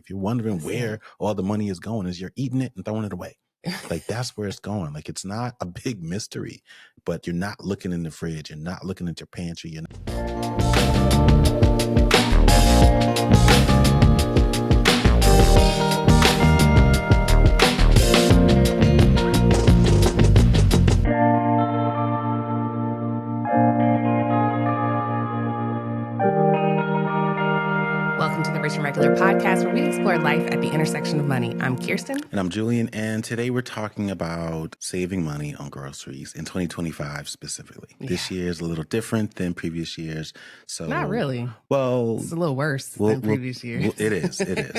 If you're wondering That's where it. all the money is going, is you're eating it and throwing it away. Like that's where it's going. Like it's not a big mystery, but you're not looking in the fridge. You're not looking at your pantry. Welcome to the Rich and Regular podcast, where we explore life at the intersection of money. I'm Kirsten. And I'm Julian. And today we're talking about saving money on groceries in 2025 specifically. Yeah. This year is a little different than previous years. So Not really. Well, It's a little worse than previous years. It is.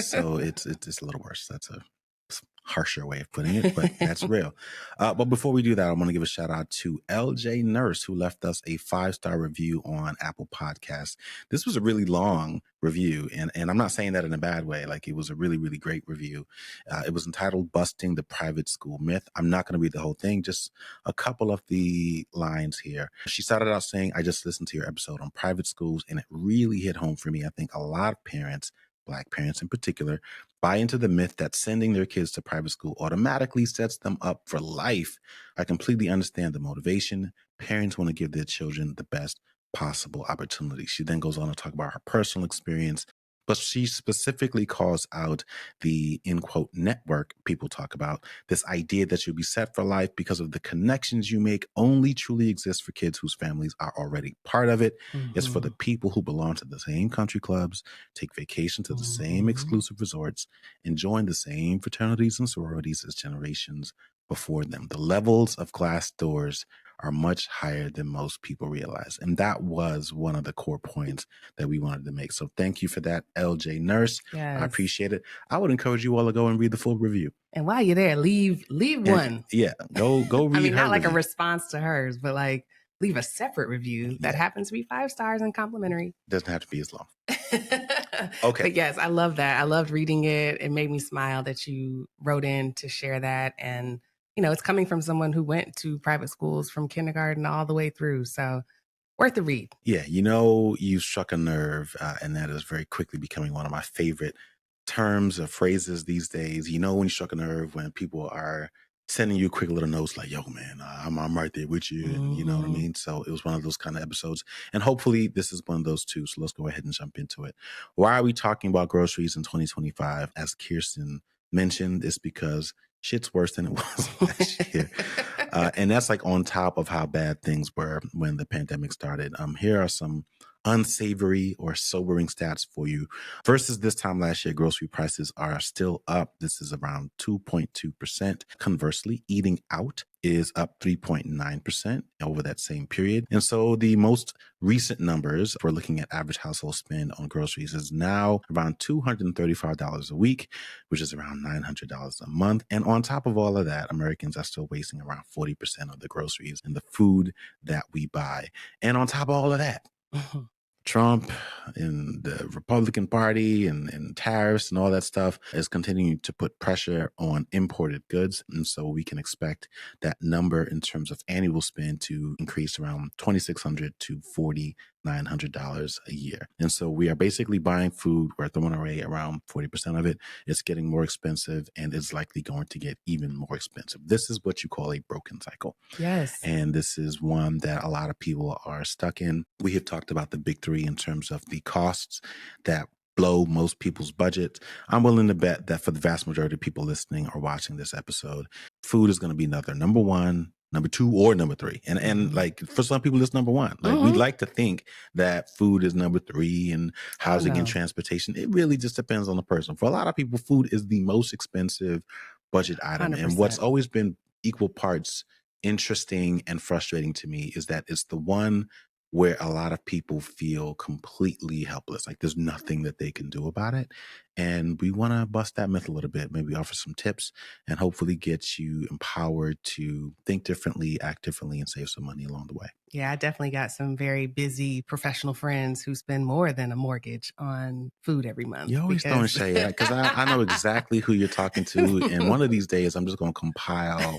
So it's a little worse. That's a harsher way of putting it, but that's real. But before we do that, I want to give a shout out to LJ Nurse, who left us a 5-star review on Apple Podcasts. This was a really long review, and I'm not saying that in a bad way. Like, it was a really, really great review. It was entitled Busting the Private School Myth. I'm not going to read the whole thing, just a couple of the lines here. She started out saying, I just listened to your episode on private schools, and it really hit home for me. I think a lot of parents, Black parents in particular, buy into the myth that sending their kids to private school automatically sets them up for life. I completely understand the motivation. Parents want to give their children the best possible opportunity. She then goes on to talk about her personal experience, but she specifically calls out the, in quote, network people talk about, this idea that you'll be set for life because of the connections you make only truly exist for kids whose families are already part of it. Mm-hmm. It's for the people who belong to the same country clubs, take vacation to the same exclusive resorts, and join the same fraternities and sororities as generations before them. The levels of glass doors are much higher than most people realize. And that was one of the core points that we wanted to make. So thank you for that, LJ Nurse. Yes. I appreciate it. I would encourage you all to go and read the full review. And while you're there, leave one. Yeah, go read I mean, her not like review. a response to hers, but like leave a separate review that happens to be 5 stars and complimentary. Doesn't have to be as long. Okay. But yes, I love that. I loved reading it. It made me smile that you wrote in to share that. And, you know, it's coming from someone who went to private schools from kindergarten all the way through. So worth the read. Yeah, you know, you struck a nerve, and that is very quickly becoming one of my favorite terms or phrases these days. You know, when you struck a nerve, when people are sending you quick little notes like, yo, man, I'm right there with you. And you know what I mean? So it was one of those kind of episodes. And hopefully this is one of those too. So let's go ahead and jump into it. Why are we talking about groceries in 2025? As Kirsten mentioned, it's because shit's worse than it was last year. And that's like on top of how bad things were when the pandemic started. Here are some unsavory or sobering stats for you. Versus this time last year, grocery prices are still up. This is around 2.2%. Conversely, eating out is up 3.9% over that same period. And so the most recent numbers, if we're looking at average household spend on groceries, is now around $235 a week, which is around $900 a month. And on top of all of that, Americans are still wasting around 40% of the groceries and the food that we buy. And on top of all of that, Trump and the Republican Party and tariffs and all that stuff is continuing to put pressure on imported goods. And so we can expect that number in terms of annual spend to increase around $2,600 to $4,900 a year. And so we are basically buying food. We're throwing away around 40% of it. It's getting more expensive and it's likely going to get even more expensive. This is what you call a broken cycle. Yes. And this is one that a lot of people are stuck in. We have talked about the big three in terms of the costs that blow most people's budgets. I'm willing to bet that for the vast majority of people listening or watching this episode, food is going to be another number one, number two, or number three. And like for some people, it's number one. Like we like to think that food is number three and housing and transportation. It really just depends on the person. For a lot of people, food is the most expensive budget item. 100%. And what's always been equal parts interesting and frustrating to me is that it's the one where a lot of people feel completely helpless. Like there's nothing that they can do about it. And we want to bust that myth a little bit, maybe offer some tips and hopefully get you empowered to think differently, act differently, and save some money along the way. Yeah, I definitely got some very busy professional friends who spend more than a mortgage on food every month. You always throwing shade because I know exactly who you're talking to. And one of these days, I'm just going to compile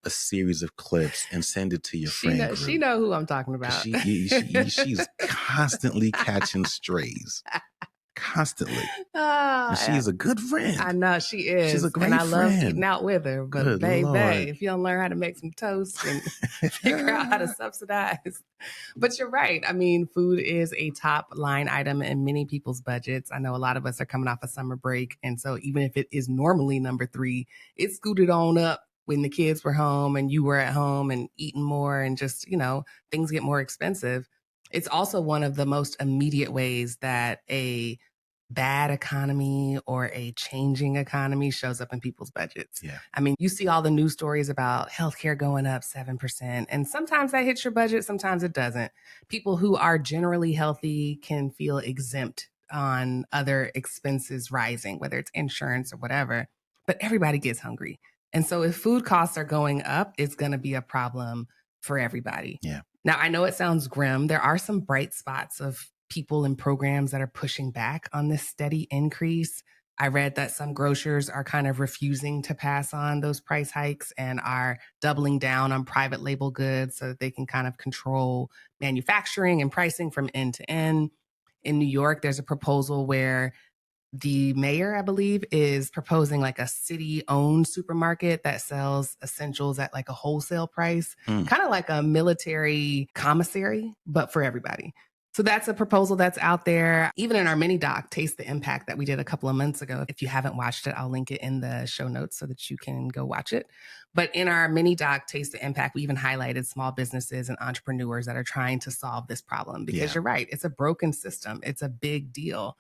a series of clips and send it to your friend group. She know who I'm talking about. She's constantly catching strays. constantly. And Ah, she's a good I friend. know she She's a is. And great I love eating friend. out with her. But Good baby, Lord. if you don't learn how to make some toast and figure out how to subsidize. But you're right. I mean, food is a top line item in many people's budgets. I know a lot of us are coming off a summer break. And so even if it is normally number three, it scooted on up when the kids were home and you were at home and eating more and just, things get more expensive. It's also one of the most immediate ways that a bad economy or a changing economy shows up in people's budgets. Yeah. I mean, you see all the news stories about healthcare going up 7%, and sometimes that hits your budget, sometimes it doesn't. People who are generally healthy can feel exempt on other expenses rising, whether it's insurance or whatever, but everybody gets hungry. And so if food costs are going up, it's going to be a problem for everybody. Yeah. Now, I know it sounds grim. There are some bright spots of people and programs that are pushing back on this steady increase. I read that some grocers are kind of refusing to pass on those price hikes and are doubling down on private label goods so that they can kind of control manufacturing and pricing from end to end. In New York, there's a proposal where the mayor, I believe, is proposing like a city owned supermarket that sells essentials at like a wholesale price, Mm. kind of like a military commissary, but for everybody. So that's a proposal that's out there. Even in our mini doc, Taste the Impact, that we did a couple of months ago. If you haven't watched it, I'll link it in the show notes so that you can go watch it. But in our mini doc, Taste the Impact, we even highlighted small businesses and entrepreneurs that are trying to solve this problem because you're right, it's a broken system, it's a big deal.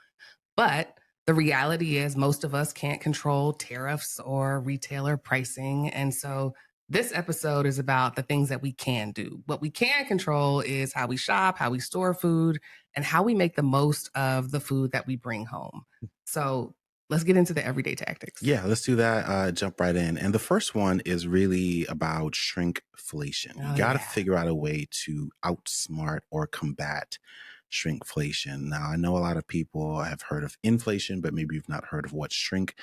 But the reality is, most of us can't control tariffs or retailer pricing. And so this episode is about the things that we can do. What we can control is how we shop, how we store food, and how we make the most of the food that we bring home. So let's get into the everyday tactics. Yeah, let's do that. Jump right in. And the first one is really about shrinkflation. You got to figure out a way to outsmart or combat shrinkflation. Now, I know a lot of people have heard of inflation, but maybe you've not heard of what shrinkflation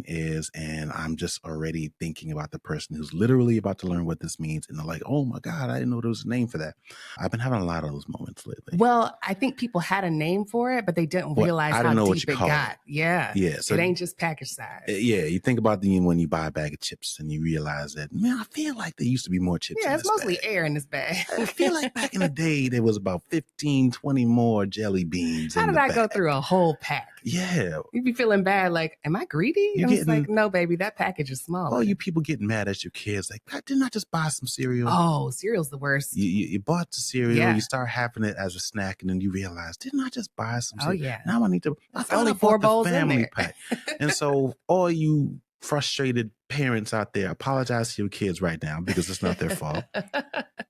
is. And I'm just already thinking about the person who's literally about to learn what this means. And they're like, oh my God, I didn't know there was a name for that. I've been having a lot of those moments lately. Well, I think people had a name for it, but they didn't realize I how didn't know what deep you it call got. it. Yeah. Yeah. So it ain't just package size. Yeah, you think about when you buy a bag of chips and you realize that, man, I feel like there used to be more chips in Yeah, this it's mostly bag. air in this bag. I feel like back in the day, there was about 15, 20 more jelly beans How in did the I bag. go through a whole pack? Yeah. You'd be feeling bad, like, am I greedy? You And it's getting, like, no, baby, that package is smaller. all you people getting mad at your kids, like, didn't I just buy some cereal? Oh, cereal's the worst. You bought the cereal, Yeah. you start having it as a snack, and then you realize, didn't I just buy some cereal? Oh, yeah. Now I need to, I It's thought only I 4 bought the bowls in family there. pack. And so all you frustrated parents out there, apologize to your kids right now because it's not their fault.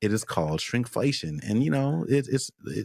It is called shrinkflation. And,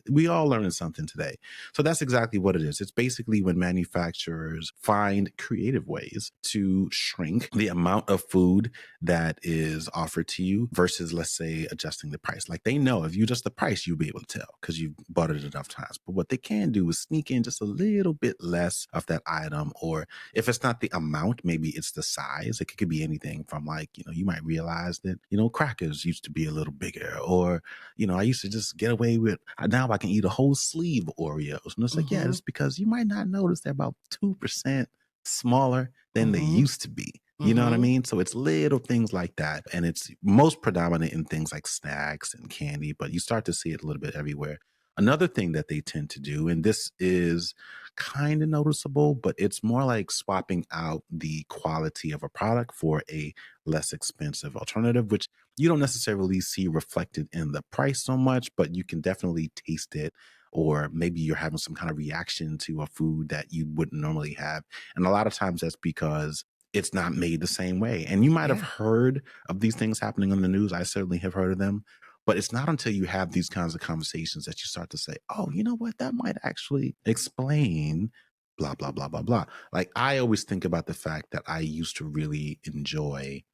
we all learning something today. So that's exactly what it is. It's basically when manufacturers find creative ways to shrink the amount of food that is offered to you versus, let's say, adjusting the price. Like they know if you adjust the price, you'll be able to tell because you've bought it enough times. But what they can do is sneak in just a little bit less of that item. Or if it's not the amount, maybe it's the size. It could be anything from you might realize that, crackers used to be a little bigger, or, I used to just get away with, now I can eat a whole sleeve of Oreos. And it's like, yeah, it's because you might not notice they're about 2% smaller than they used to be. You know what I mean? So it's little things like that. And it's most predominant in things like snacks and candy, but you start to see it a little bit everywhere. Another thing that they tend to do, and this is kind of noticeable, but it's more like swapping out the quality of a product for a less expensive alternative, which you don't necessarily see reflected in the price so much, but you can definitely taste it. Or maybe you're having some kind of reaction to a food that you wouldn't normally have. And a lot of times that's because it's not made the same way. And you might have heard of these things happening on the news. I certainly have heard of them. But it's not until you have these kinds of conversations that you start to say, oh, you know what? That might actually explain blah, blah, blah, blah, blah. Like I always think about the fact that I used to really enjoy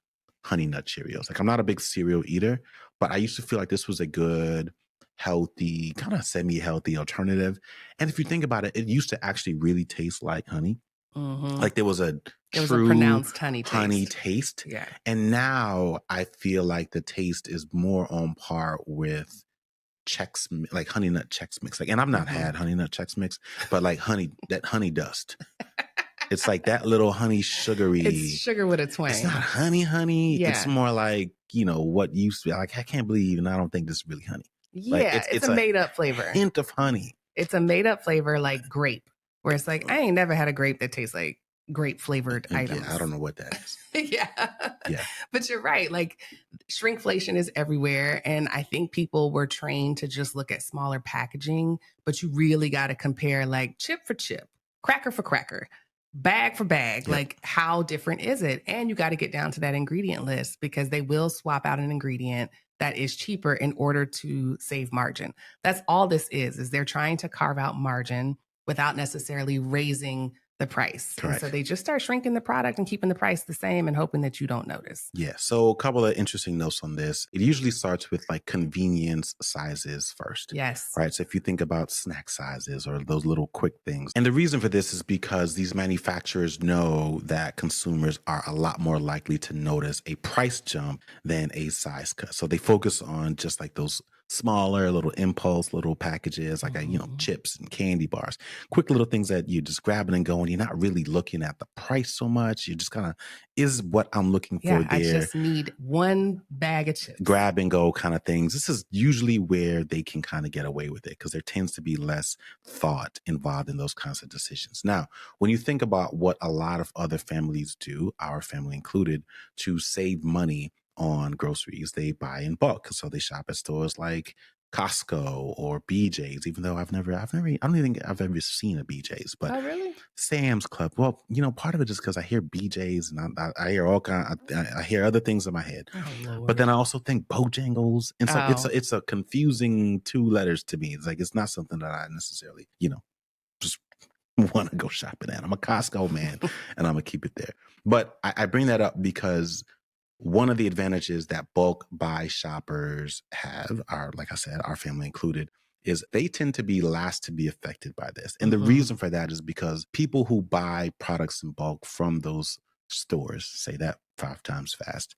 Honey Nut Cheerios. Like I'm not a big cereal eater, but I used to feel like this was a good, healthy, kind of semi-healthy alternative. And if you think about it, it used to actually really taste like honey. Like there was a true pronounced honey taste. Yeah. And now I feel like the taste is more on par with like honey nut Chex Mix. Like, and I've not had honey nut Chex Mix, but like that honey dust. It's like that little honey It's sugary. sugar with a It's not twang. honey. It's Yeah. more like, what used to be like, I can't believe, and I don't think this is really honey. Like Yeah. it's It's it's a a made up flavor. hint of honey. It's a made up flavor like grape, where it's like, I ain't never had a grape that tastes like grape flavored Yeah, I items. don't know what that is. Yeah. Yeah. But you're right. Like shrinkflation is everywhere. And I think people were trained to just look at smaller packaging, but you really got to compare like chip for chip, cracker for cracker, bag for bag. Yep. Like how different is it? And you got to get down to that ingredient list because they will swap out an ingredient that is cheaper in order to save margin. That's all this is they're trying to carve out margin without necessarily raising the price. And so Correct. they just start shrinking the product and keeping the price the same and hoping that you don't notice. Yeah. So a couple of interesting notes on this. It usually starts with like convenience sizes first. Yes. Right. So if you think about snack sizes or those little quick things. And the reason for this is because these manufacturers know that consumers are a lot more likely to notice a price jump than a size cut. So they focus on just like those smaller little impulse little packages like chips and candy bars, quick little things that you just grabbing and going. You're not really looking at the price so much. You just kind of, is what I'm looking for Yeah, I there. just need one bag of chips. Grab and go kind of things. This is usually where they can kind of get away with it because there tends to be less thought involved in those kinds of decisions. Now, when you think about what a lot of other families do, our family included, to save money on groceries, they buy in bulk. So they shop at stores like Costco or BJ's, even though I don't even think I've ever seen a BJ's, but Oh, really? Sam's Club. Well, part of it is because I hear BJ's and I hear all kind. I hear other things in my head, Oh, Lord. but then I also think Bojangles, and so Oh. it's a confusing two letters to me. It's like it's not something that I necessarily just want to go shopping at. I'm a Costco man, and I'm gonna keep it there. But I bring that up because one of the advantages that bulk buy shoppers have, like I said, our family included, is they tend to be last to be affected by this. And the reason for that is because people who buy products in bulk from those stores, say that 5 times fast,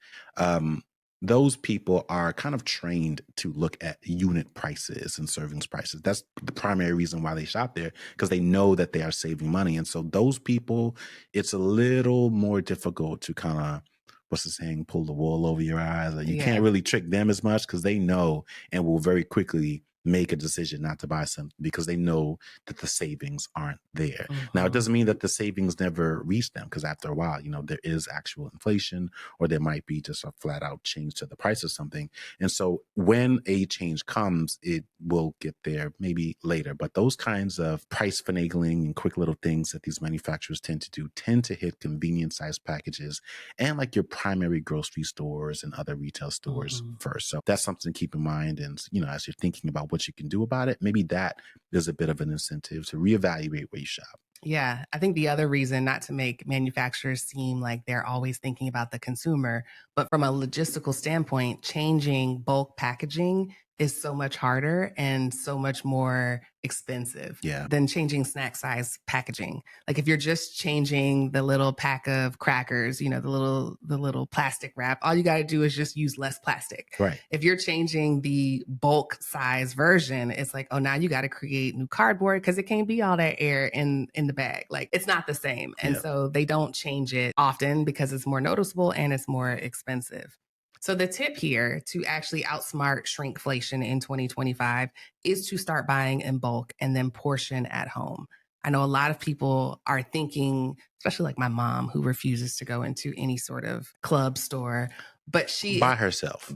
those people are kind of trained to look at unit prices and servings prices. That's the primary reason why they shop there, because they know that they are saving money. And so those people, it's a little more difficult to kind of, what's the saying, pull the wool over your eyes. You can't really trick them as much because they know and will very quickly make a decision not to buy something because they know that the savings aren't there. Now, it doesn't mean that the savings never reach them, because after a while, there is actual inflation, or there might be just a flat out change to the price of something. And so when a change comes, it will get there maybe later. But those kinds of price finagling and quick little things that these manufacturers tend to do tend to hit convenience sized packages and like your primary grocery stores and other retail stores first. So that's something to keep in mind. And, as you're thinking about what you can do about it, maybe that is a bit of an incentive to reevaluate where you shop. Yeah, I think the other reason, not to make manufacturers seem like they're always thinking about the consumer, but from a logistical standpoint, changing bulk packaging is so much harder and so much more expensive than changing snack size packaging. Like if you're just changing the little pack of crackers, the little plastic wrap, all you got to do is just use less plastic. Right. If you're changing the bulk size version, it's like, oh, now you got to create new cardboard because it can't be all that air in the bag. Like it's not the same. And so they don't change it often because it's more noticeable and it's more expensive. So the tip here to actually outsmart shrinkflation in 2025 is to start buying in bulk and then portion at home. I know a lot of people are thinking, especially like my mom, who refuses to go into any sort of club store, but she by herself.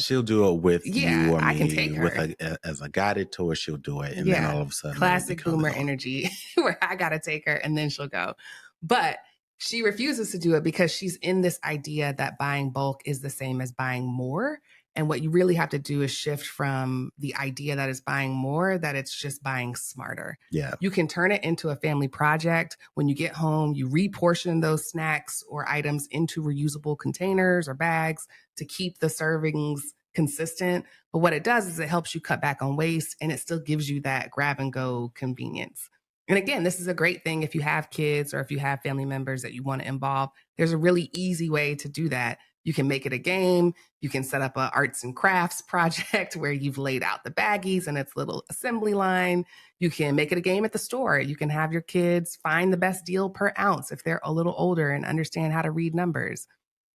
She'll do it with you or I can me, take her. as a guided tour. She'll do it, and then all of a sudden, classic boomer energy, where I gotta take her and then she'll go. But she refuses to do it because she's in this idea that buying bulk is the same as buying more. And what you really have to do is shift from the idea that it's buying more, that it's just buying smarter. Yeah. You can turn it into a family project. When you get home, you reportion those snacks or items into reusable containers or bags to keep the servings consistent. But what it does is it helps you cut back on waste and it still gives you that grab and go convenience. And again, this is a great thing if you have kids or if you have family members that you want to involve. There's a really easy way to do that. You can make it a game. You can set up a arts and crafts project where you've laid out the baggies and its little assembly line. You can make it a game at the store. You can have your kids find the best deal per ounce if they're a little older and understand how to read numbers.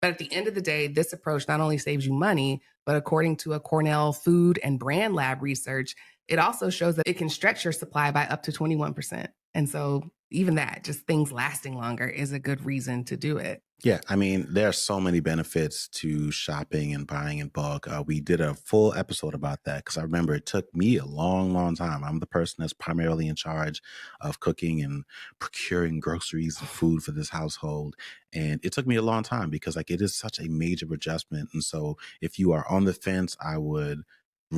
But at the end of the day, this approach not only saves you money, but according to a Cornell Food and Brand Lab research, it also shows that it can stretch your supply by up to 21%. And so, even that, just things lasting longer, is a good reason to do it. Yeah, I mean, there are so many benefits to shopping and buying in bulk. We did a full episode about that because I remember it took me a long, long time. I'm the person that's primarily in charge of cooking and procuring groceries and food for this household. And it took me a long time because, like, it is such a major adjustment. And so, if you are on the fence, I would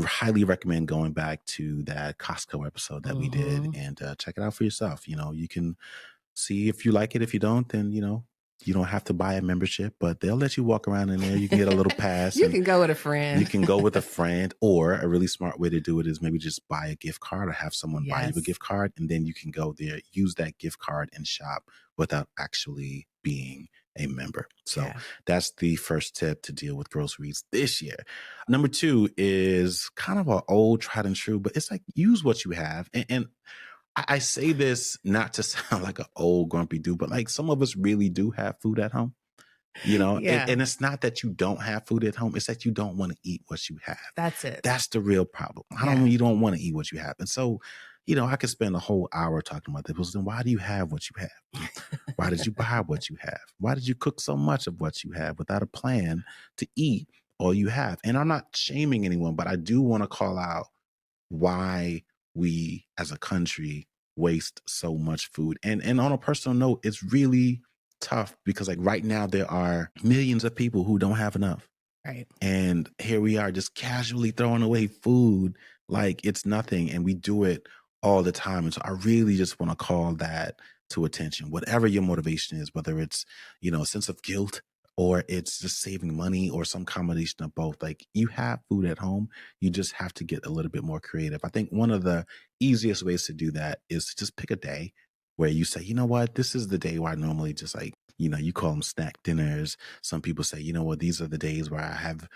highly recommend going back to that Costco episode that we did Hmm. and check it out for yourself. You can see if you like it. If you don't, then you don't have to buy a membership, but they'll let you walk around in there. You can get a little pass You and can go with a you friend. can go with a friend. Or a really smart way to do it is maybe just buy a gift card or have someone buy you a Yes. gift card. And then you can go there, use that gift card and shop without actually being a member. So Yeah. that's the first tip to deal with groceries this year. Number two is kind of an old tried and true, but it's like use what you have. And I say this not to sound like an old grumpy dude, but like some of us really do have food at home, Yeah. and it's not that you don't have food at home. It's that you don't want to eat what you have. That's it. That's the real problem. I don't, Yeah. you don't want to eat what you have. And so, I could spend a whole hour talking about this. Well, then why do you have what you have? And why did you buy what you have? Why did you cook so much of what you have without a plan to eat all you have? And I'm not shaming anyone, but I do want to call out why we as a country waste so much food. And on a personal note, it's really tough because like right now there are millions of people who don't have enough. Right. And here we are just casually throwing away food like it's nothing. And we do it all the time. And so I really just want to call that to attention. Whatever your motivation is, whether it's, a sense of guilt or it's just saving money or some combination of both. Like you have food at home. You just have to get a little bit more creative. I think one of the easiest ways to do that is to just pick a day where you say, you know what, this is the day where I normally just like, you call them snack dinners. Some people say, you know what, these are the days where I have,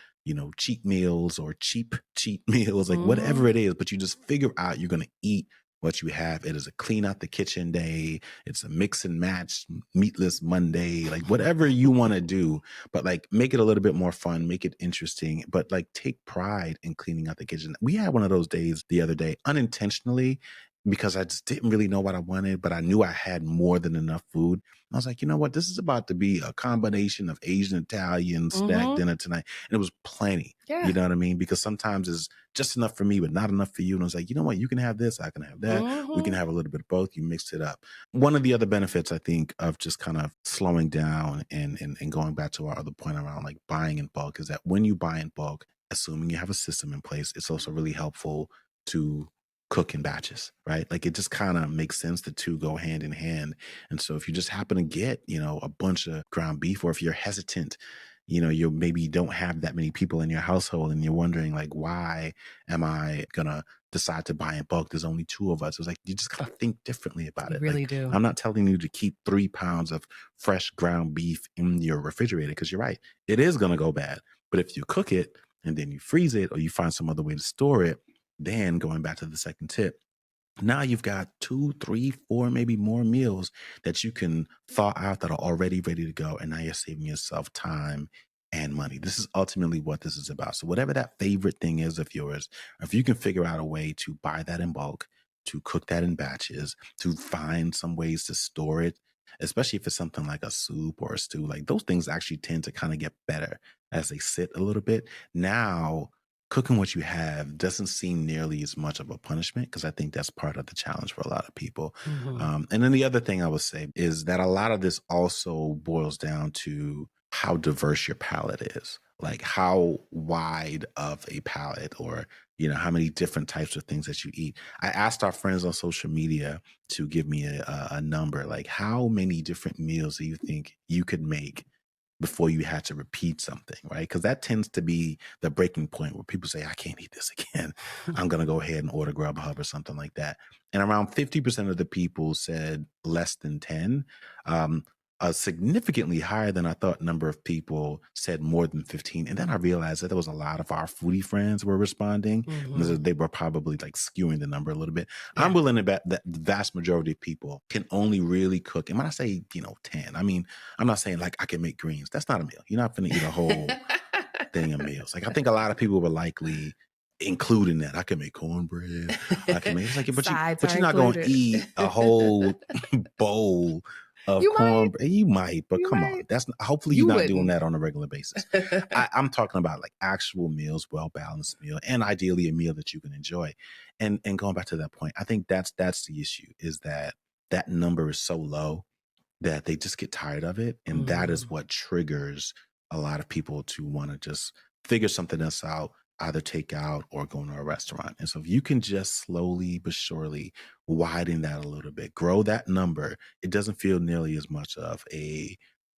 cheat meals or cheat meals, like Hmm. whatever it is, but you just figure out you're going to eat what you have. It is a clean out the kitchen day. It's a mix and match meatless Monday, like whatever you want to do, but like make it a little bit more fun, make it interesting, but like take pride in cleaning out the kitchen. We had one of those days the other day unintentionally because I just didn't really know what I wanted, but I knew I had more than enough food. I was like, you know what? This is about to be a combination of Asian, Italian snack Hmm. dinner tonight. And it was plenty. You Yeah. know what I mean? Because sometimes it's just enough for me, but not enough for you. And I was like, you know what? You can have this. I can have that. We can Hmm. have a little bit of both. You mix it up. One of the other benefits, I think, of just kind of slowing down and going back to our other point around like buying in bulk is that when you buy in bulk, assuming you have a system in place, it's also really helpful to cook in batches, right? Like it just kind of makes sense. The two go hand in hand. And so if you just happen to get, a bunch of ground beef, or if you're hesitant, you maybe don't have that many people in your household and you're wondering like, why am I gonna decide to buy in bulk? There's only two of us. It's like, you just gotta think differently about You it. Like really do. I'm not telling you to keep 3 pounds of fresh ground beef in your refrigerator because you're right. It is gonna go bad. But if you cook it and then you freeze it or you find some other way to store it, then going back to the second tip, now you've got 2, 3, 4, maybe more meals that you can thaw out that are already ready to go. And now you're saving yourself time and money. This is ultimately what this is about. So whatever that favorite thing is of yours, if you can figure out a way to buy that in bulk, to cook that in batches, to find some ways to store it, especially if it's something like a soup or a stew, like those things actually tend to kind of get better as they sit a little bit. Now cooking what you have doesn't seem nearly as much of a punishment because I think that's part of the challenge for a lot of people. Hmm. And then the other thing I would say is that a lot of this also boils down to how diverse your palate is, like how wide of a palate or how many different types of things that you eat. I asked our friends on social media to give me a number, like how many different meals do you think you could make before you had to repeat something, right? Because that tends to be the breaking point where people say, I can't eat this again. I'm going to go ahead and order Grubhub or something like that. And around 50% of the people said less than 10. Um, a significantly higher than I thought number of people said more than 15. And then I realized that there was a lot of our foodie friends were responding. And Hmm. they were probably like skewing the number a little bit. I'm Yeah. willing to bet that the vast majority of people can only really cook. And when I say, 10, I mean, I'm not saying like I can make greens. That's not a meal. You're not going to eat a whole thing of meals. Like I think a lot of people were likely including that. I can make cornbread. I can make it's like, Sides but are you're not gonna included. eat a whole bowl of You might. cornbread. You might, but You come might. on. Hopefully you're You not doing wouldn't. that on a regular basis. I'm talking about like actual meals, well balanced meal, and ideally a meal that you can enjoy. And going back to that point, I think that's the issue is that that number is so low that they just get tired of it. And that is Mhm. what triggers a lot of people to want to just figure something else out, either take out or go to a restaurant. And so if you can just slowly but surely widen that a little bit, grow that number, it doesn't feel nearly as much of a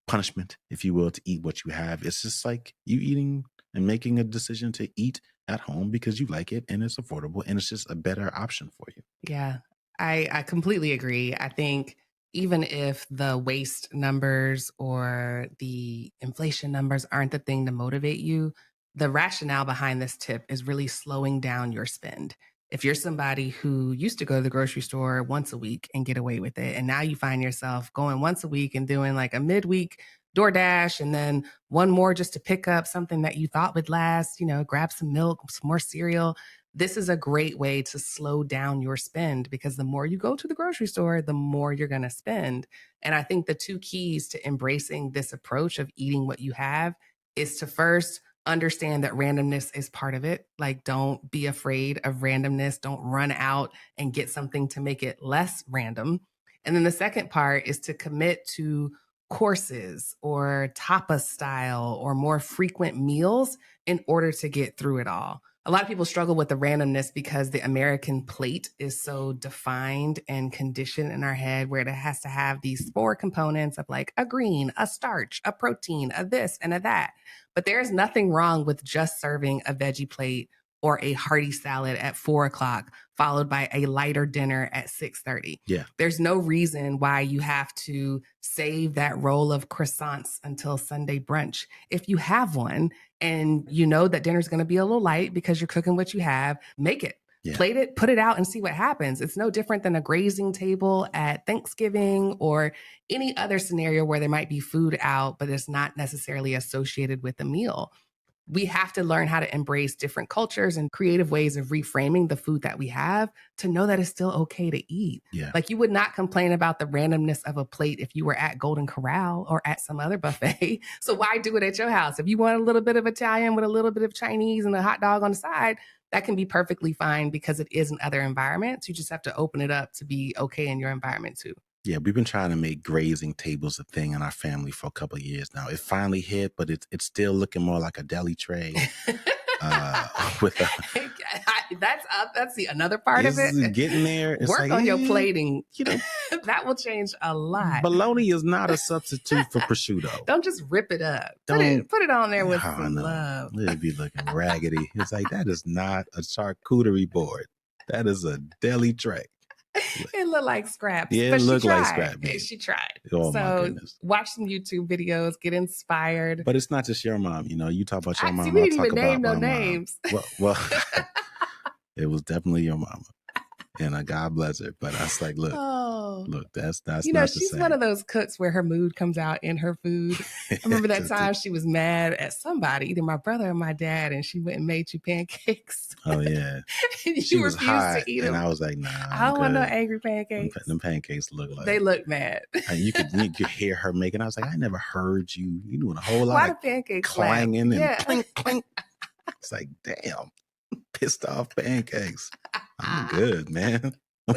punishment, if you will, to eat what you have. It's just like you eating and making a decision to eat at home because you like it and it's affordable and it's just a better option for you. Yeah, I completely agree. I think even if the waste numbers or the inflation numbers aren't the thing to motivate you, the rationale behind this tip is really slowing down your spend. If you're somebody who used to go to the grocery store once a week and get away with it, and now you find yourself going once a week and doing like a midweek DoorDash and then one more just to pick up something that you thought would last, grab some milk, some more cereal, this is a great way to slow down your spend because the more you go to the grocery store, the more you're going to spend. And I think the two keys to embracing this approach of eating what you have is to first understand that randomness is part of it. Like, don't be afraid of randomness. Don't run out and get something to make it less random. And then the second part is to commit to courses or tapas style or more frequent meals in order to get through it all. A lot of people struggle with the randomness because the American plate is so defined and conditioned in our head where it has to have these four components of like a green, a starch, a protein, a this and a that. But there's nothing wrong with just serving a veggie plate or a hearty salad at 4 o'clock, followed by a lighter dinner at 6:30. Yeah. There's no reason why you have to save that roll of croissants until Sunday brunch. If you have one, and you know that dinner's going to be a little light because you're cooking what you have, make it. Yeah. Plate it, put it out, and see what happens. It's no different than a grazing table at Thanksgiving or any other scenario where there might be food out, but it's not necessarily associated with a meal. We have to learn how to embrace different cultures and creative ways of reframing the food that we have to know that it's still okay to eat. Yeah. Like you would not complain about the randomness of a plate if you were at Golden Corral or at some other buffet. So why do it at your house? If you want a little bit of Italian with a little bit of Chinese and a hot dog on the side, that can be perfectly fine because it is in other environments. You just have to open it up to be okay in your environment too. Yeah, we've been trying to make grazing tables a thing in our family for a couple of years now. It finally hit, but it's still looking more like a deli tray. With a That's up. That's the another part of It's it. getting there. It's Work like, on your plating. you know, That will change a lot. bologna is not a substitute for prosciutto. Don't just rip it up. Don't Put it on there with I some know. love. It'd be looking raggedy. It's like that is not a charcuterie board. That is a deli tray. It looked like scraps. Yeah, it But she looked like tried. scrap meat. She tried. Oh my So goodness. watch some YouTube videos, get inspired. But it's not just your mom. You talk about your I see mom, we I'll didn't talk even name about no my mom. names. Well, it was definitely your mama. And God bless her. But I was like, Oh. look, that's not the She's same. one of those cooks where her mood comes out in her food. I remember that time she was mad at somebody, either my brother or my dad, and she went and made you pancakes. Oh yeah. And She you was refused hot, to eat and them. I was like, nah, I I'm don't want no good. angry pancakes. Them pancakes look like They look mad. and you could hear her making. I was like, I never heard you. You doing a whole lot Why of the pancakes clanging and Yeah. clink clink. It's like, damn, pissed off pancakes. I'm good, man. Go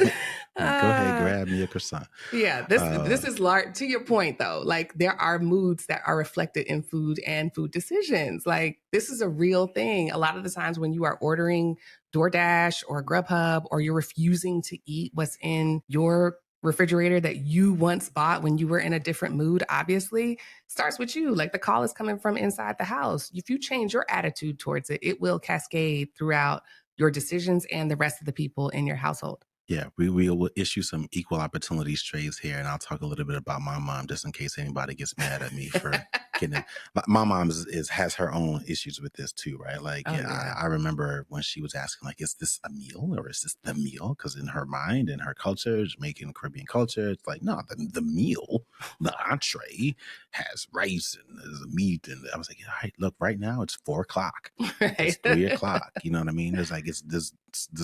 ahead, grab me a croissant. Yeah, this is large. To your point, though, like there are moods that are reflected in food and food decisions. Like this is a real thing. A lot of the times when you are ordering DoorDash or Grubhub, or you're refusing to eat what's in your refrigerator that you once bought when you were in a different mood, obviously starts with you. Like the call is coming from inside the house. If you change your attitude towards it, it will cascade throughout your decisions and the rest of the people in your household. Yeah, we will issue some equal opportunity strays here, and I'll talk a little bit about my mom just in case anybody gets mad at me for getting it. My mom is has her own issues with this too, right? Like, Oh yeah, yeah. I remember when she was asking, like, "Is this a meal or is this the meal?" Because in her mind, in her culture, Jamaican Caribbean culture, it's like, no, the meal, the entree has rice and there's meat, and I was like, all right, look, right now it's 4 o'clock. It's Right. 3 o'clock. You know what I mean? There's like there's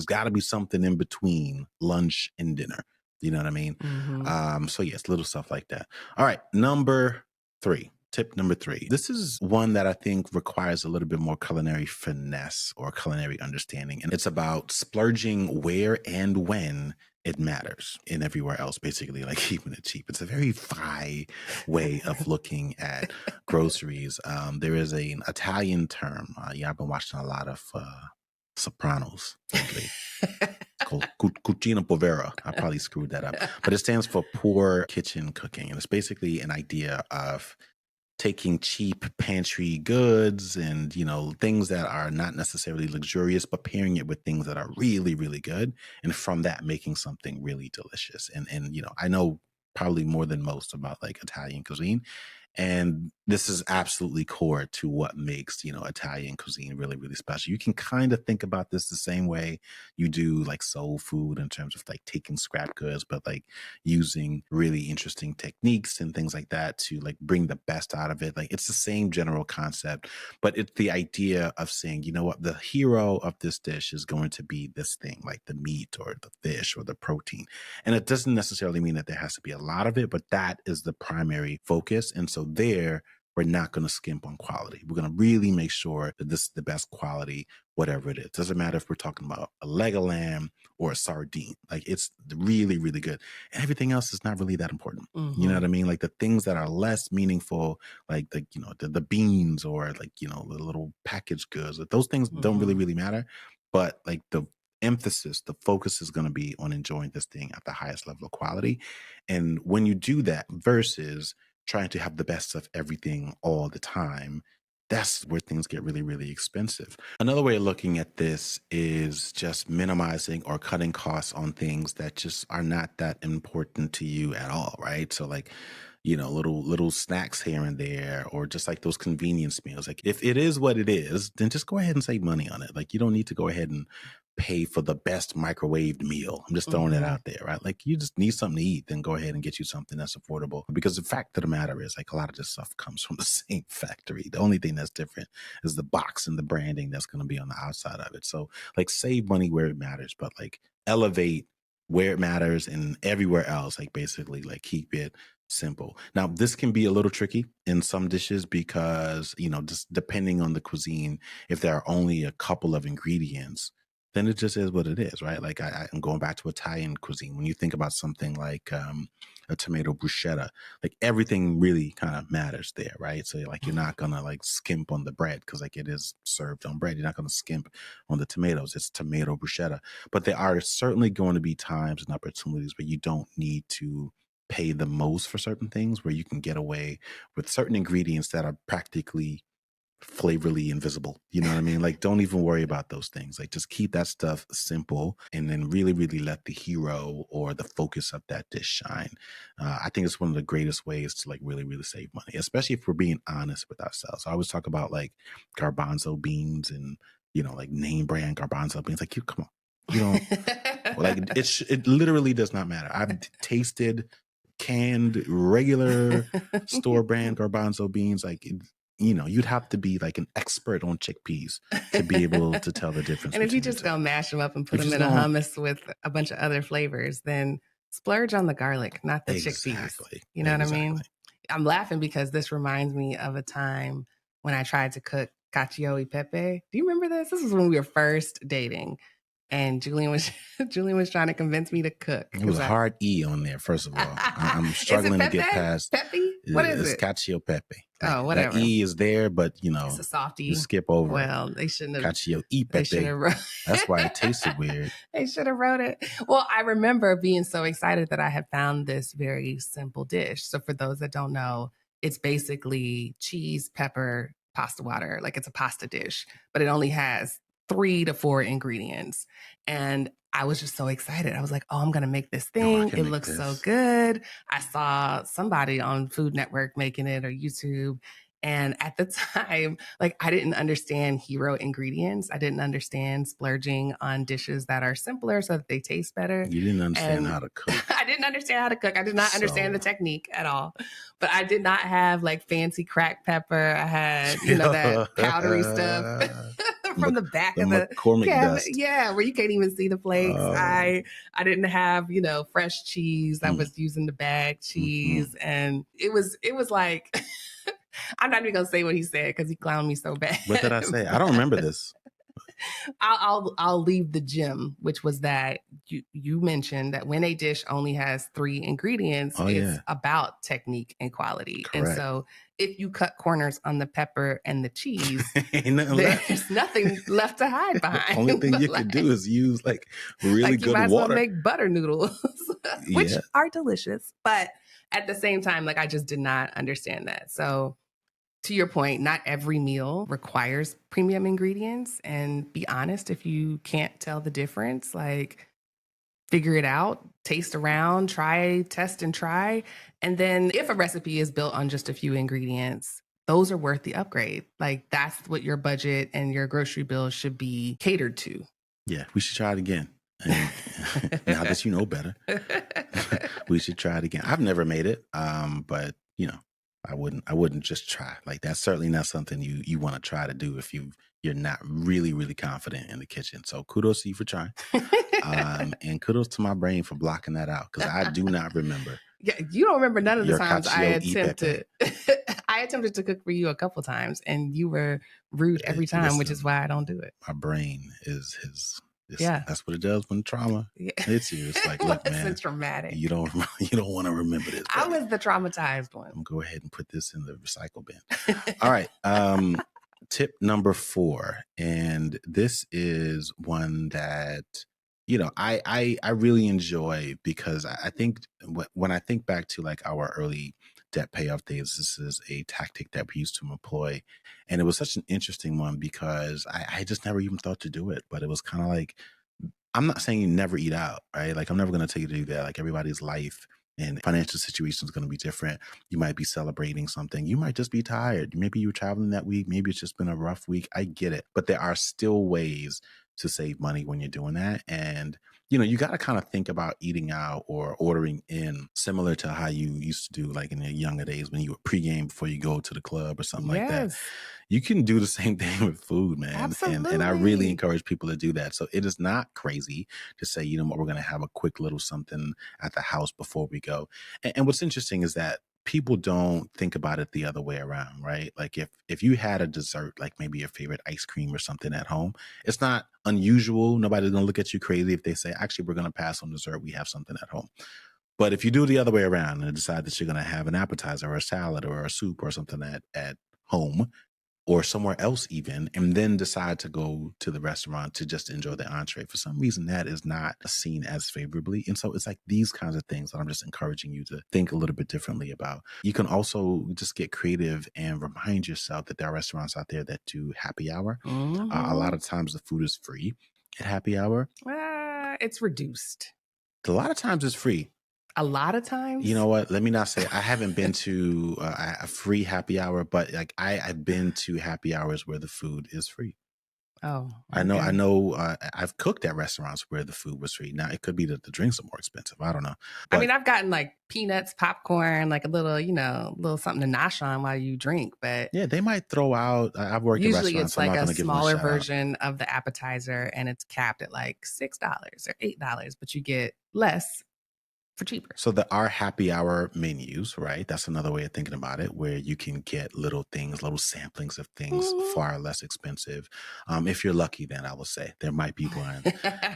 got to be something in between lunch and dinner. You know what I mean? Hmm. So yes, little stuff like that. All right, number three. Tip number three. This is one that I think requires a little bit more culinary finesse or culinary understanding. And it's about splurging where and when it matters and everywhere else, basically, like keeping it cheap. It's a very FI way of looking at groceries. There is an Italian term. Yeah, I've been watching a lot of Sopranos lately. It's called cucina povera. I probably screwed that up, but it stands for poor kitchen cooking, and it's basically an idea of taking cheap pantry goods and things that are not necessarily luxurious, but pairing it with things that are really really good, and from that making something really delicious. And I know probably more than most about like Italian cuisine, and this is absolutely core to what makes, Italian cuisine really, really special. You can kind of think about this the same way you do like soul food in terms of like taking scrap goods, but like using really interesting techniques and things like that to like bring the best out of it. Like it's the same general concept, but it's the idea of saying, you know what, the hero of this dish is going to be this thing, like the meat or the fish or the protein. And it doesn't necessarily mean that there has to be a lot of it, but that is the primary focus. And so there, we're not going to skimp on quality. We're going to really make sure that this is the best quality, whatever it is. Doesn't matter if we're talking about a leg of lamb or a sardine. Like it's really, really good. And everything else is not really that important. You know Hmm. what I mean? Like the things that are less meaningful, like the beans or like, the little packaged goods, like those things don't really, Hmm. really matter. But like the emphasis, the focus is going to be on enjoying this thing at the highest level of quality. And when you do that versus trying to have the best of everything all the time, that's where things get really, really expensive. Another way of looking at this is just minimizing or cutting costs on things that just are not that important to you at all, right? So like, little snacks here and there, or just like those convenience meals. Like if it is what it is, then just go ahead and save money on it. Like you don't need to go ahead and pay for the best microwaved meal. I'm just throwing it Hmm. out there, right? Like you just need something to eat, then go ahead and get you something that's affordable. Because the fact of the matter is, like a lot of this stuff comes from the same factory. The only thing that's different is the box and the branding that's going to be on the outside of it. So like save money where it matters, but like elevate where it matters and everywhere else, like basically like keep it simple. Now, this can be a little tricky in some dishes because, just depending on the cuisine, if there are only a couple of ingredients, then it just is what it is, right? Like I'm going back to Italian cuisine. When you think about something like a tomato bruschetta, like everything really kind of matters there, right? So like you're not gonna like skimp on the bread because like it is served on bread. You're not gonna skimp on the tomatoes. It's tomato bruschetta. But there are certainly going to be times and opportunities where you don't need to pay the most for certain things, where you can get away with certain ingredients that are practically flavorly invisible. You know what I mean? Like, don't even worry about those things. Like, just keep that stuff simple and then really, really let the hero or the focus of that dish shine. I think it's one of the greatest ways to like really, really save money, especially if we're being honest with ourselves. I always talk about like garbanzo beans and, like name brand garbanzo beans. Like, you come on. You don't like it literally does not matter. I've tasted canned regular store brand garbanzo beans. Like you'd have to be like an expert on chickpeas to be able to tell the difference And if you between the just two. gonna mash them up and put If you them just in a going hummus with a bunch of other flavors, then splurge on the garlic, not the chickpeas. exactly, You know what I exactly. mean? I'm laughing because this reminds me of a time when I tried to cook cacio e pepe. Do you remember this? This was when we were first dating, and Julian was Julian was trying to convince me to cook It was because a I hard E on there. First of all, I'm is it struggling to Pepe? get past. Pepe? What is It's it? cacio pepe. Like Oh, that whatever. E is there, but It's a you softie. skip over it. Well, they shouldn't have. Cacio e They should pepe. have wrote. That's why it tasted weird. They should have wrote it. Well, I remember being so excited that I had found this very simple dish. So for those that don't know, it's basically cheese, pepper, pasta water. Like it's a pasta dish, but it only has 3 to 4 ingredients. And I was just so excited. I was like, oh, I'm going to make this Yo, I thing. can It make looks so this. good. I saw somebody on Food Network making it or YouTube. And at the time, like I didn't understand hero ingredients. I didn't understand splurging on dishes that are simpler so that they taste better. You didn't understand And how to cook. I didn't understand how to cook. I did not understand the So technique at all. But I did not have like fancy cracked pepper. I had, that powdery stuff from the back the of the McCormick cabinet. dust. Yeah, where you can't even see the flakes. Oh. I didn't have, fresh cheese. I Mm, was using the bag mhm. cheese. And it was like I'm not even gonna say what he said because he clowned me so bad. What did I say? I don't remember this. I'll leave the gem, which was that you mentioned that when a dish only has 3 ingredients, Oh it's yeah, about technique and quality. And correct. so if you cut corners on the pepper and the cheese, Ain't nothing left. there's nothing left to hide The only behind. thing you could do is use like really Like you good might as well water. make butter noodles, which Yeah. are delicious. But at the same time, like I just did not understand that. So to your point, not every meal requires premium ingredients. And be honest, if you can't tell the difference, like figure it out, taste around, try, test and try. And then if a recipe is built on just a few ingredients, those are worth the upgrade. Like that's what your budget and your grocery bill should be catered to. Yeah, we should try it again. And now that you know better, we should try it again. I've never made it, but I wouldn't just try. Like that's certainly not something you want to try to do if you're not really really confident in the kitchen. So kudos to you for trying, and kudos to my brain for blocking that out because I do not remember Yeah, you don't remember none of the your times I cacio e pepe. attempted. I attempted to cook for you a couple times, and you were rude every time, which is Listen, why I don't do it. my brain is his. Yeah, That's what it does when trauma yeah. hits you. It's like, It look, wasn't man, traumatic. you don't you don't want to remember this, I buddy. was the traumatized one. I'm gonna go ahead and put this in the recycle bin. All right. Tip number 4, and this is one that I really enjoy because I think when I think back to like our early debt payoff days, this is a tactic that we used to employ, and it was such an interesting one because I just never even thought to do it, but it was kind of like I'm not saying you never eat out, right? Like I'm never going to tell you to do that. Like everybody's life and financial situation is going to be different. You might be celebrating something. You might just be tired. Maybe you were traveling that week. Maybe it's just been a rough week. I get it. But there are still ways to save money when you're doing that. And, you got to kind of think about eating out or ordering in similar to how you used to do like in your younger days when you were pregame before you go to the club or something like that. Yes, You can do the same thing with food, man. And I really absolutely. encourage people to do that. So it is not crazy to say, you know what, we're going to have a quick little something at the house before we go. And what's interesting is that people don't think about it the other way around, right? Like if you had a dessert, like maybe your favorite ice cream or something at home, it's not unusual. Nobody's going to look at you crazy if they say, actually, we're going to pass on dessert. We have something at home. But if you do the other way around and decide that you're going to have an appetizer or a salad or a soup or something at home, or somewhere else even, and then decide to go to the restaurant to just enjoy the entree. For some reason, that is not seen as favorably. And so it's like these kinds of things that I'm just encouraging you to think a little bit differently about. You can also just get creative and remind yourself that there are restaurants out there that do happy hour. A lot Hmm. of times the food is free at happy hour. It's reduced. A lot of times it's free. A lot of You times. know what? Let me not say I haven't been to a free happy hour, but like I've been to happy hours where the food is free. Oh, I know, I okay. know. I've cooked at restaurants where the food was free. Now it could be that the drinks are more expensive. I don't know, I but mean, I've gotten like peanuts, popcorn, like a little, little something to nosh on while you drink, but yeah, they might throw out. I've worked at usually restaurants. it's So I'm like not a going to give them a smaller shout out. version of the appetizer and it's capped at like $6 or $8, but you get less for cheaper. So there are happy hour menus, right? That's another way of thinking about it, where you can get little things, little samplings of things Mhm. far less expensive. If you're lucky, then I will say there might be one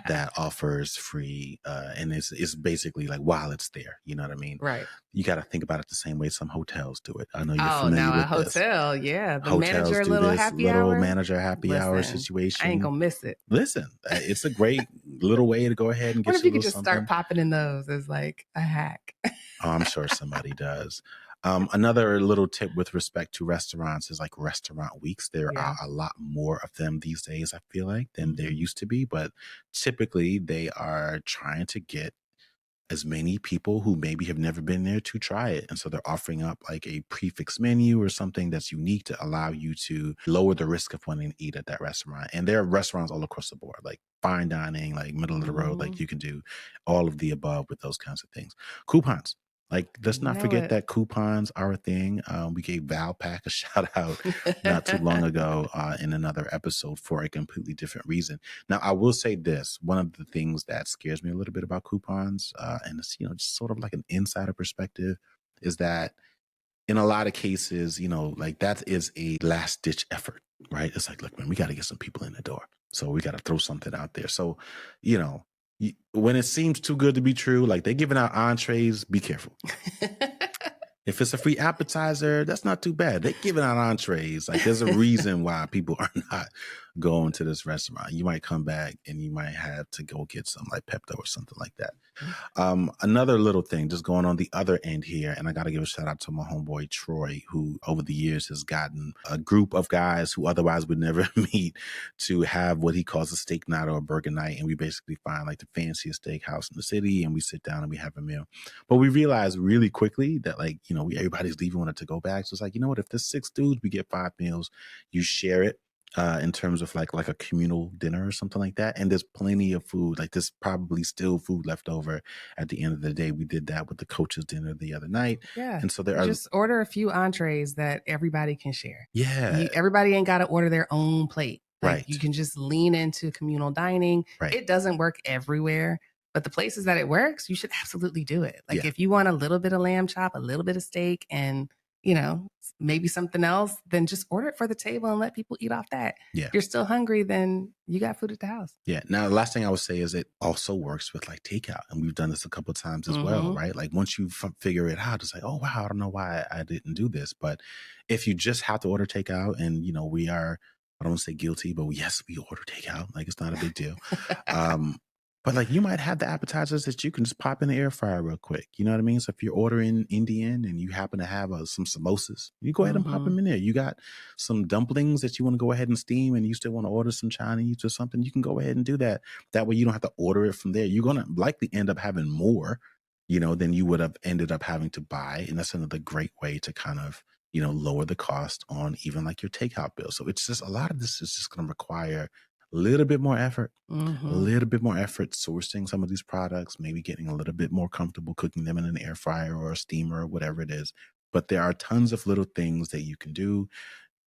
that offers free, and it's basically like while it's there. You know what I mean? Right. You got to think about it the same way some hotels do it. I know you're Oh, familiar now a with this. hotel, yeah. The Hotels manager do little this happy little hour. manager happy hour Listen, I ain't situation. gonna miss it. Listen, it's a great little way to go ahead and What get if you a you could little just start something. popping in those as like a hack? Oh, I'm sure somebody does. Another little tip with respect to restaurants is like restaurant weeks. There are Yeah. a lot more of them these days, I feel like, than there Hmm. used to be. But typically, they are trying to get as many people who maybe have never been there to try it. And so they're offering up like a prefix menu or something that's unique to allow you to lower the risk of wanting to eat at that restaurant. And there are restaurants all across the board, like fine dining, like middle of the road, like Hmm. you can do all of the above with those kinds of things. Coupons. Like, let's You not know forget it. that coupons are a thing. We gave Valpak a shout out not too long ago in another episode for a completely different reason. Now, I will say this: one of the things that scares me a little bit about coupons, and it's just sort of like an insider perspective, is that in a lot of cases, like that is a last ditch effort, right? It's like, look, man, we got to get some people in the door, so we got to throw something out there. So, you know, when it seems too good to be true, like they're giving out entrees, be careful. If it's a free appetizer, that's not too bad. They're giving out entrees. Like there's a reason why people are not going to this restaurant. You might come back and you might have to go get some like Pepto or something like that. Another little thing, just going on the other end here, and I got to give a shout out to my homeboy Troy, who over the years has gotten a group of guys who otherwise would never meet to have what he calls a steak night or a burger night. And we basically find like the fanciest steakhouse in the city and we sit down and we have a meal. But we realized really quickly that like, everybody's leaving on a to-go bag. So it's like, you know what, if there's 6 dudes, we get 5 meals, you share it in terms of like a communal dinner or something like that. And there's plenty of food. Like there's probably still food left over at the end of the day. We did that with the coaches dinner the other night. Yeah. And so there You are, just order a few entrees that everybody can share. yeah, Everybody ain't got to order their own plate. Like you right, can just lean into communal dining. right. It doesn't work everywhere, but the places that it works, you should absolutely do it. Like Yeah, if you want a little bit of lamb chop, a little bit of steak, and maybe something else, then just order it for the table and let people eat off that. yeah. If you're still hungry, then you got food at the house. Yeah. Now, the last thing I would say is it also works with like takeout, and we've done this a couple of times as well, Mm-hmm. right? Like once you figure it out, it's like, oh wow, I don't know why I didn't do this. But if you just have to order takeout, and we are, I don't want to say guilty, but yes, we order takeout. Like it's not a big deal. Um, but like you might have the appetizers that you can just pop in the air fryer real quick. You know what I mean? So if you're ordering Indian and you happen to have some samosas, you go ahead and pop Mm-hmm. them in there. You got some dumplings that you want to go ahead and steam and you still want to order some Chinese or something, you can go ahead and do that. That way you don't have to order it from there. You're going to likely end up having more, than you would have ended up having to buy. And that's another great way to kind of, lower the cost on even like your takeout bill. So it's just a lot of this is just going to require a little bit more effort, a Mm-hmm. little bit more effort sourcing some of these products, maybe getting a little bit more comfortable cooking them in an air fryer or a steamer or whatever it is. But there are tons of little things that you can do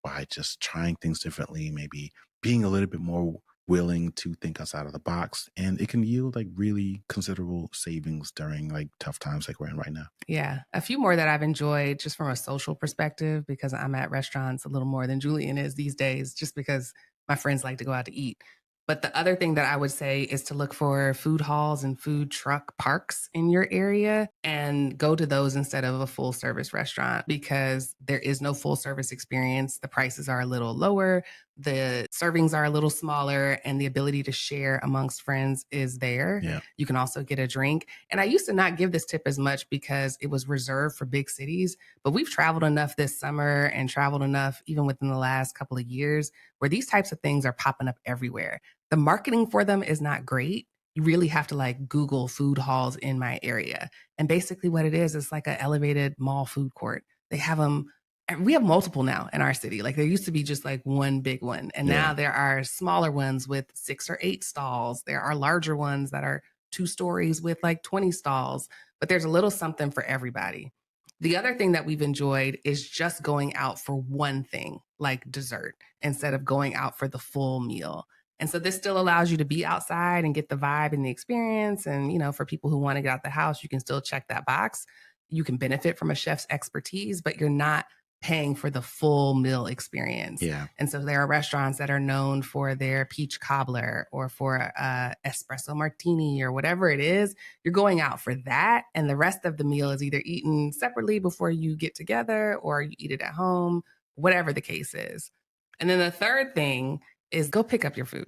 by just trying things differently, maybe being a little bit more willing to think outside of the box. And it can yield like really considerable savings during like tough times like we're in right now. Yeah. A few more that I've enjoyed just from a social perspective, because I'm at restaurants a little more than Julian is these days, just because my friends like to go out to eat. But the other thing that I would say is to look for food halls and food truck parks in your area and go to those instead of a full service restaurant because there is no full service experience. The prices are a little lower, the servings are a little smaller, and the ability to share amongst friends is there. Yeah. You can also get a drink. And I used to not give this tip as much because it was reserved for big cities, but we've traveled enough this summer and traveled enough even within the last couple of years where these types of things are popping up everywhere. The marketing for them is not great. You really have to like Google food halls in my area. And basically what it is like an elevated mall food court. They have them, and we have multiple now in our city. Like there used to be just like one big one. And Yeah. now there are smaller ones with 6 or 8 stalls. There are larger ones that are 2 stories with like 20 stalls, but there's a little something for everybody. The other thing that we've enjoyed is just going out for one thing, like dessert, instead of going out for the full meal. And so this still allows you to be outside and get the vibe and the experience. And, for people who want to get out the house, you can still check that box. You can benefit from a chef's expertise, but you're not paying for the full meal experience. Yeah. And so there are restaurants that are known for their peach cobbler or for espresso martini or whatever it is. You're going out for that. And the rest of the meal is either eaten separately before you get together or you eat it at home, whatever the case is. And then the third thing is go pick up your food.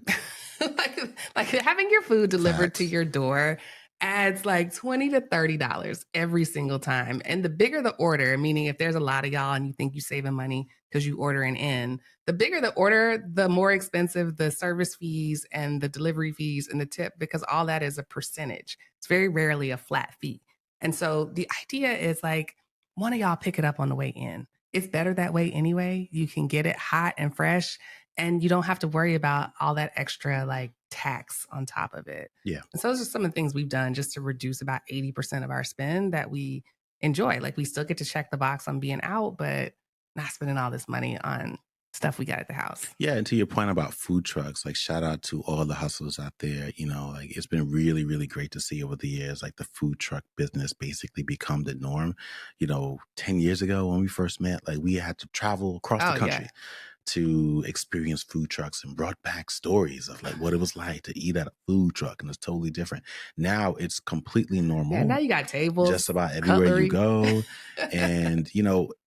like having your food delivered to Facts. your door adds like $20 to $30 every single time. And the bigger the order, meaning if there's a lot of y'all and you think you're saving money because you ordering in, the bigger the order, the more expensive the service fees and the delivery fees and the tip, because all that is a percentage. It's very rarely a flat fee. And so the idea is like, one of y'all pick it up on the way in. It's better that way anyway. You can get it hot and fresh, and you don't have to worry about all that extra like tax on top of it. Yeah. And so those are some of the things we've done just to reduce about 80% of our spend that we enjoy. Like we still get to check the box on being out, but not spending all this money on stuff we got at the house. Yeah, and to your point about food trucks, like shout out to all the hustlers out there. Like it's been really, really great to see over the years, like the food truck business basically become the norm. 10 years ago when we first met, like we had to travel across the Oh, country yeah. to experience food trucks and brought back stories of like what it was like to eat at a food truck. And it's totally different. Now it's completely Yeah, normal now you got tables, just about everywhere you cutlery. go. And,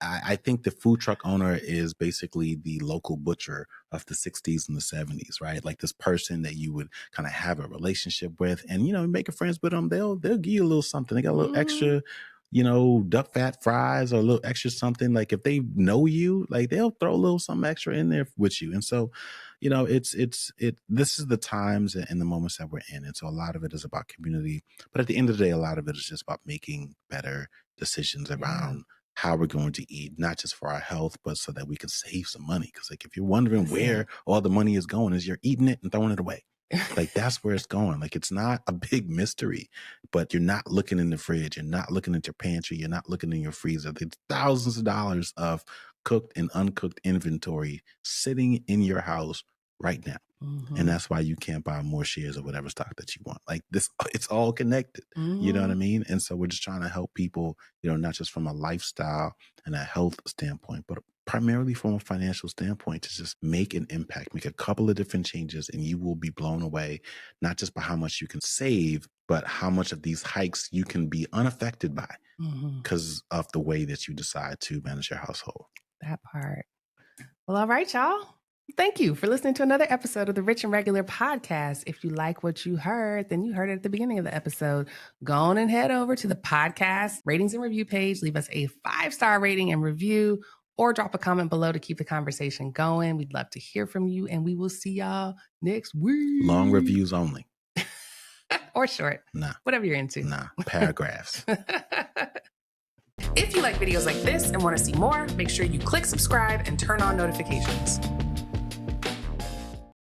I think the food truck owner is basically the local butcher of the 60s and the 70s, right? Like this person that you would kind of have a relationship with and, making friends with them. They'll give you a little something. They got a little extra, duck fat fries or a little extra something. Like if they know you, like they'll throw a little something extra in there with you. And so, this is the times and the moments that we're in. And so a lot of it is about community. But at the end of the day, a lot of it is just about making better decisions around how we're going to eat, not just for our health, but so that we can save some money. Because like if you're wondering where all the money is going, is you're eating it and throwing it away. Like that's where it's going. Like it's not a big mystery, but you're not looking in the fridge, you're not looking at your pantry, you're not looking in your freezer. There's thousands of dollars of cooked and uncooked inventory sitting in your house right now. And that's why you can't buy more shares of whatever stock that you want. Like this, it's all connected. You know what I mean? And so we're just trying to help people, not just from a lifestyle and a health standpoint, but primarily from a financial standpoint to just make an impact, make a couple of different changes, and you will be blown away, not just by how much you can save, but how much of these hikes you can be unaffected by because of the way that you decide to manage your household. That part. Well, all right, y'all. Thank you for listening to another episode of the Rich and Regular podcast. If you like what you heard, then you heard it at the beginning of the episode. Go on and head over to the podcast ratings and review page. Leave us a 5-star rating and review, or drop a comment below to keep the conversation going. We'd love to hear from you, and we will see y'all next week. Long reviews only. Or short. Nah. Whatever you're into. Nah. Paragraphs. If you like videos like this and want to see more, make sure you click subscribe and turn on notifications.